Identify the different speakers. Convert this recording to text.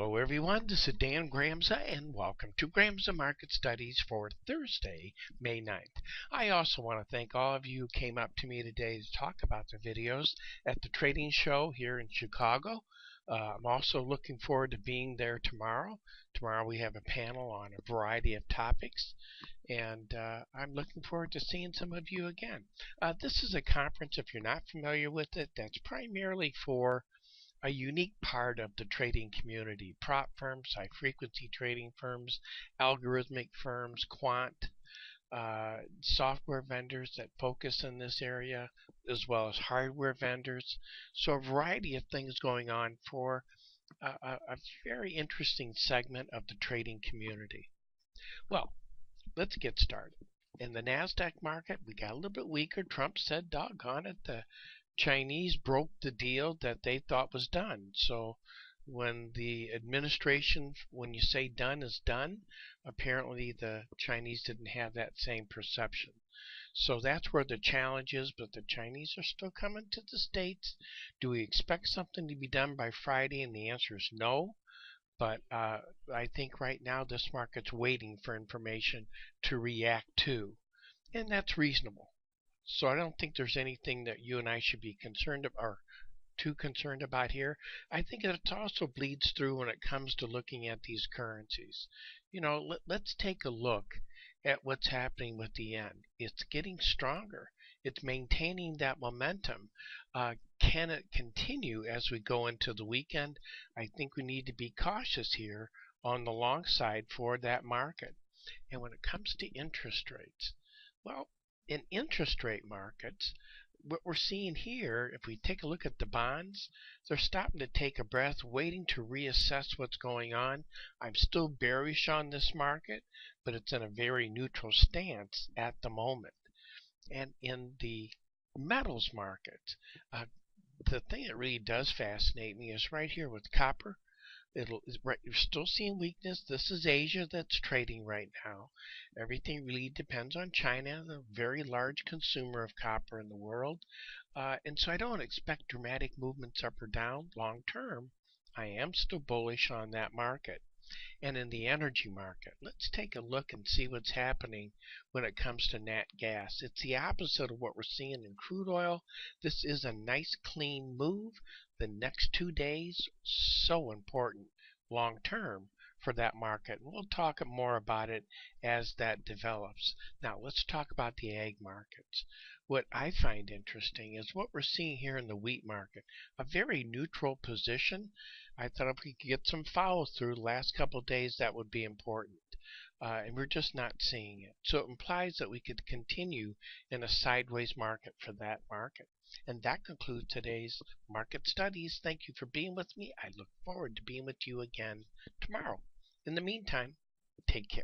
Speaker 1: Hello everyone, this is Dan Gramza and welcome to Gramza Market Studies for Thursday, May 9th. I also want to thank all of you who came up to me today to talk about the videos at the trading show here in Chicago. I'm also looking forward to being there tomorrow. Tomorrow we have a panel on a variety of topics, and I'm looking forward to seeing some of you again. This is a conference, if you're not familiar with it, that's primarily for a unique part of the trading community: prop firms, high frequency trading firms, algorithmic firms, quant, software vendors that focus in this area, as well as hardware vendors. So a variety of things going on for a very interesting segment of the trading community. Well, let's get started. In the Nasdaq market, we got a little bit weaker. Trump said, doggone it, the Chinese broke the deal that they thought was done. So when the administration, when you say done is done, apparently the Chinese didn't have that same perception. So that's where the challenge is, but the Chinese are still coming to the States. Do we expect something to be done by Friday? And the answer is no. But I think right now this market's waiting for information to react to, and that's reasonable. So I don't think there's anything that you and I should be concerned about or too concerned about here. I think it also bleeds through when it comes to looking at these currencies. Let's take a look at what's happening with the yen. It's getting stronger. It's maintaining that momentum. Can it continue as we go into the weekend? I think we need to be cautious here on the long side for that market. And when it comes to interest rates, well, in interest rate markets, what we're seeing here, if we take a look at the bonds, they're stopping to take a breath, waiting to reassess what's going on. I'm still bearish on this market, but it's in a very neutral stance at the moment. And in the metals market, the thing that really does fascinate me is right here with copper. You're still seeing weakness. This is Asia that's trading right now. Everything really depends on China, the very large consumer of copper in the world. And so I don't expect dramatic movements up or down long term. I am still bullish on that market. And in the energy market, let's take a look and see what's happening when it comes to nat gas. It's the opposite of what we're seeing in crude oil. This is a nice clean move. The next 2 days, so important long term for that market. We'll talk more about it as that develops. Now let's talk about the ag markets. What I find interesting is what we're seeing here in the wheat market. A very neutral position. I thought if we could get some follow through the last couple of days, that would be important. And we're just not seeing it. So it implies that we could continue in a sideways market for that market. And that concludes today's market studies. Thank you for being with me. I look forward to being with you again tomorrow. In the meantime, take care.